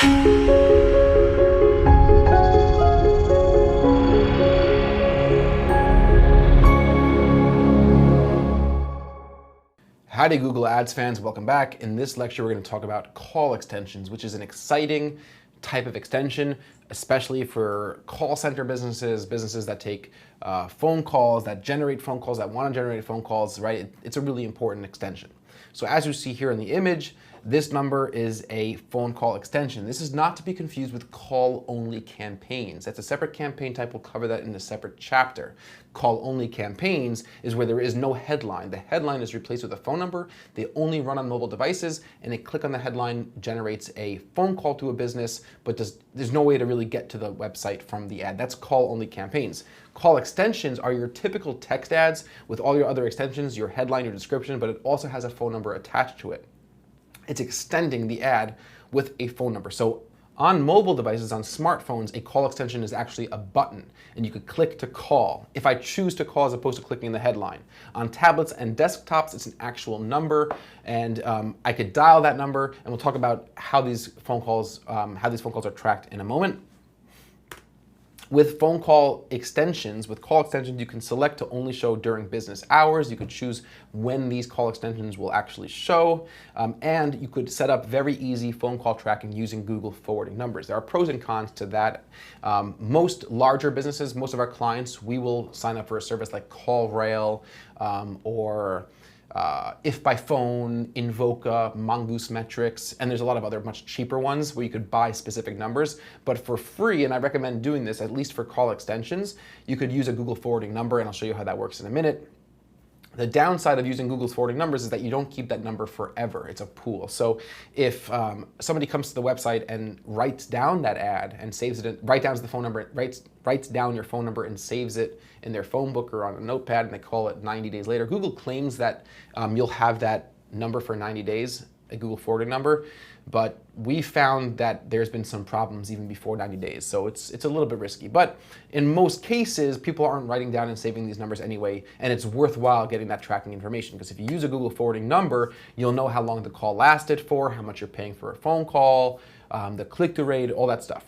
Howdy Google Ads fans, welcome back. In this lecture we're going to talk about call extensions, which is an exciting type of extension, especially for call center businesses, businesses that take phone calls, that generate phone calls, that want to generate phone calls, right? It's a really important extension. So as you see here in the image, this number is a phone call extension. This is not to be confused with call-only campaigns. That's a separate campaign type. We'll cover that in a separate chapter. Call-only campaigns is where there is no headline. The headline is replaced with a phone number. They only run on mobile devices, and a click on the headline generates a phone call to a business, but there's no way to really get to the website from the ad. That's call-only campaigns. Call extensions are your typical text ads with all your other extensions, your headline, your description, but it also has a phone number attached to it. It's extending the ad with a phone number. So on mobile devices, on smartphones, a call extension is actually a button, and you could click to call if I choose to call as opposed to clicking the headline. On tablets and desktops, it's an actual number, and I could dial that number, and we'll talk about how these phone calls are tracked in a moment. With phone call extensions, you can select to only show during business hours. You could choose when these call extensions will actually show, and you could set up very easy phone call tracking using Google forwarding numbers. There are pros and cons to that. Most larger businesses, most of our clients, we will sign up for a service like CallRail or If by Phone, Invoca, Mongoose Metrics, and there's a lot of other much cheaper ones where you could buy specific numbers. But for free, and I recommend doing this, at least for call extensions, you could use a Google forwarding number, and I'll show you how that works in a minute. The downside of using Google's forwarding numbers is that you don't keep that number forever. It's a pool. So if somebody comes to the website and writes down that ad and saves it, writes down your phone number and saves it in their phone book or on a notepad, and they call it 90 days later, Google claims that you'll have that number for 90 days, a Google forwarding number, but we found that there's been some problems even before 90 days. So it's a little bit risky, but in most cases, people aren't writing down and saving these numbers anyway, and it's worthwhile getting that tracking information, because if you use a Google forwarding number, you'll know how long the call lasted for, how much you're paying for a phone call, the click-through rate, all that stuff.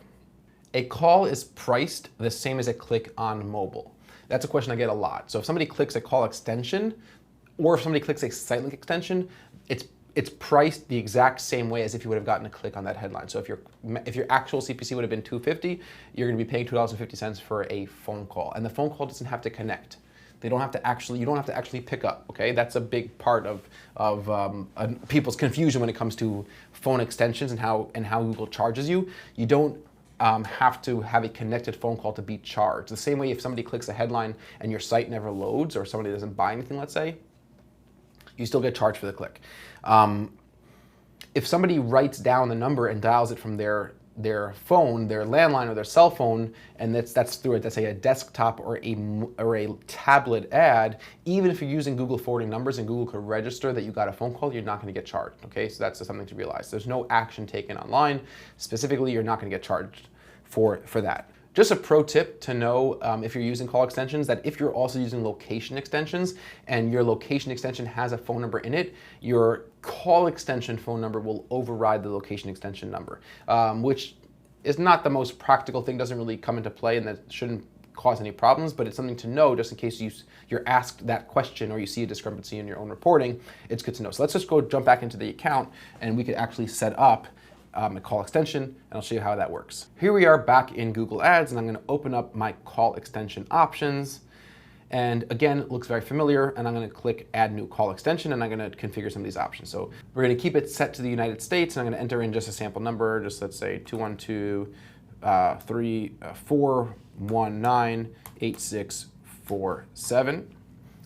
A call is priced the same as a click on mobile. That's a question I get a lot. So if somebody clicks a call extension, or if somebody clicks a site link extension, it's priced the exact same way as if you would have gotten a click on that headline. So if your actual CPC would have been $2.50, you're going to be paying $2.50 for a phone call, and the phone call doesn't have to connect. You don't have to actually pick up. Okay, that's a big part of people's confusion when it comes to phone extensions and how Google charges you. You don't have to have a connected phone call to be charged. The same way if somebody clicks a headline and your site never loads, or somebody doesn't buy anything, let's say, you still get charged for the click. If somebody writes down the number and dials it from their phone, their landline or their cell phone, and that's through a desktop or a tablet ad, even if you're using Google forwarding numbers and Google could register that you got a phone call, you're not going to get charged. Okay, so that's something to realize. There's no action taken online. Specifically, you're not going to get charged for that. Just a pro tip to know if you're using call extensions, that if you're also using location extensions and your location extension has a phone number in it, your call extension phone number will override the location extension number, which is not the most practical thing, doesn't really come into play, and that shouldn't cause any problems, but it's something to know just in case you're asked that question or you see a discrepancy in your own reporting. It's good to know. So let's just jump back into the account, and we could actually set up a call extension, and I'll show you how that works. Here we are back in Google Ads, and I'm going to open up my call extension options. And again, it looks very familiar, and I'm going to click Add New Call Extension, and I'm going to configure some of these options. So we're going to keep it set to the United States, and I'm going to enter in just a sample number, just let's say 212-419-8647.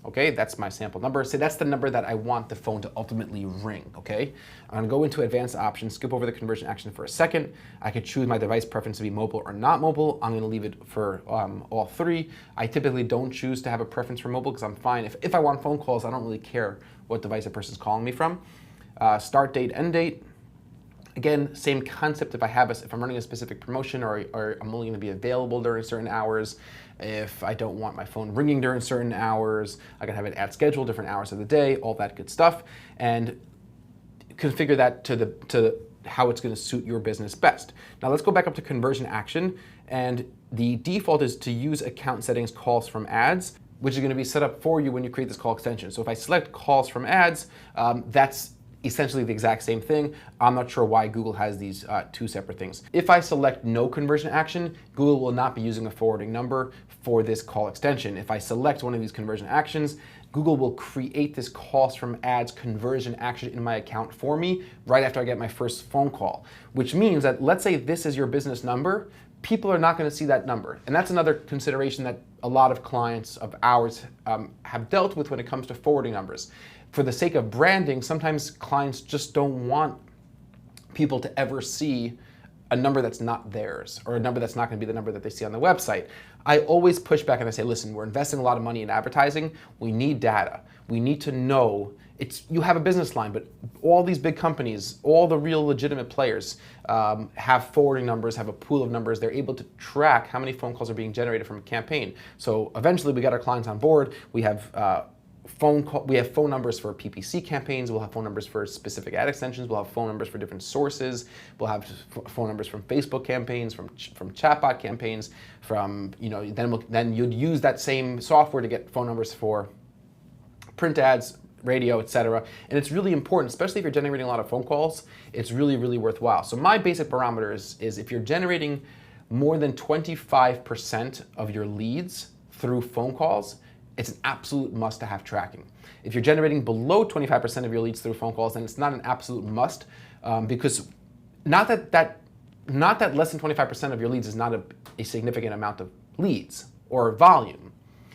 Okay, that's my sample number. So that's the number that I want the phone to ultimately ring, okay? I'm gonna go into advanced options, skip over the conversion action for a second. I could choose my device preference to be mobile or not mobile. I'm gonna leave it for all three. I typically don't choose to have a preference for mobile because I'm fine. If I want phone calls, I don't really care what device a person's calling me from. Start date, end date. Again, same concept. If I'm running a specific promotion or I'm only going to be available during certain hours, if I don't want my phone ringing during certain hours, I can have an ad schedule, different hours of the day, all that good stuff, and configure that to how it's going to suit your business best. Now let's go back up to conversion action, and the default is to use account settings calls from ads, which is going to be set up for you when you create this call extension. So if I select calls from ads, that's essentially the exact same thing. I'm not sure why Google has these two separate things. If I select no conversion action, Google will not be using a forwarding number for this call extension. If I select one of these conversion actions, Google will create this calls from ads conversion action in my account for me right after I get my first phone call, which means that let's say this is your business number, people are not going to see that number. And that's another consideration that a lot of clients of ours have dealt with when it comes to forwarding numbers. For the sake of branding, sometimes clients just don't want people to ever see a number that's not theirs, or a number that's not going to be the number that they see on the website. I always push back and I say, listen, we're investing a lot of money in advertising. We need data. We need to know. You have a business line, but all these big companies, all the real legitimate players have forwarding numbers, have a pool of numbers. They're able to track how many phone calls are being generated from a campaign. So eventually we got our clients on board. We have phone numbers for PPC campaigns. We'll have phone numbers for specific ad extensions. We'll have phone numbers for different sources. We'll have phone numbers from Facebook campaigns, from chatbot campaigns, then you'd use that same software to get phone numbers for print ads, radio, etc. And it's really important, especially if you're generating a lot of phone calls. It's really, really worthwhile. So my basic parameter is if you're generating more than 25% of your leads through phone calls, it's an absolute must to have tracking. If you're generating below 25% of your leads through phone calls, then it's not an absolute must, because not that less than 25% of your leads is not a significant amount of leads or volume.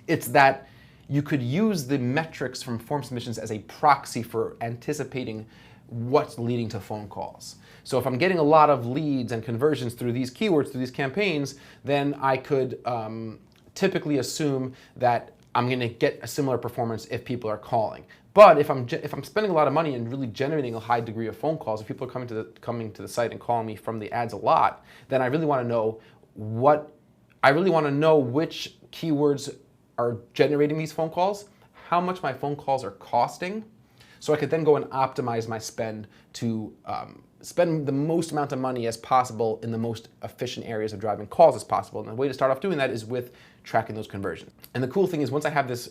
It's that you could use the metrics from form submissions as a proxy for anticipating what's leading to phone calls. So if I'm getting a lot of leads and conversions through these keywords, through these campaigns, then I could typically assume that I'm going to get a similar performance if people are calling. But if I'm spending a lot of money and really generating a high degree of phone calls, if people are coming to the site and calling me from the ads a lot, then I really want to know which keywords are generating these phone calls, how much my phone calls are costing, so I could then go and optimize my spend to spend the most amount of money as possible in the most efficient areas of driving calls as possible. And the way to start off doing that is with tracking those conversions. And the cool thing is once I have this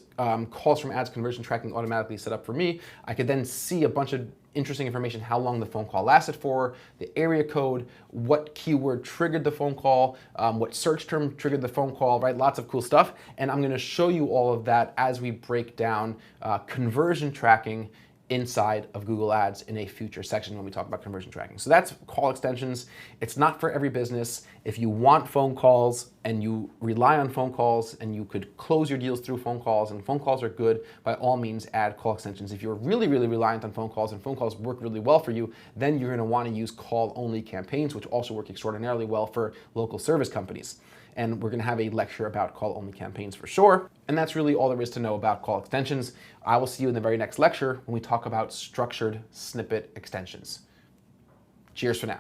calls from ads conversion tracking automatically set up for me, I could then see a bunch of interesting information, how long the phone call lasted for, the area code, what keyword triggered the phone call, what search term triggered the phone call, right? Lots of cool stuff. And I'm gonna show you all of that as we break down conversion tracking inside of Google Ads in a future section when we talk about conversion tracking. So that's call extensions. It's not for every business. If you want phone calls and you rely on phone calls and you could close your deals through phone calls and phone calls are good, by all means add call extensions. If you're really, really reliant on phone calls and phone calls work really well for you, then you're gonna wanna use call-only campaigns, which also work extraordinarily well for local service companies. And we're gonna have a lecture about call-only campaigns for sure. And that's really all there is to know about call extensions. I will see you in the very next lecture when we talk about structured snippet extensions. Cheers for now.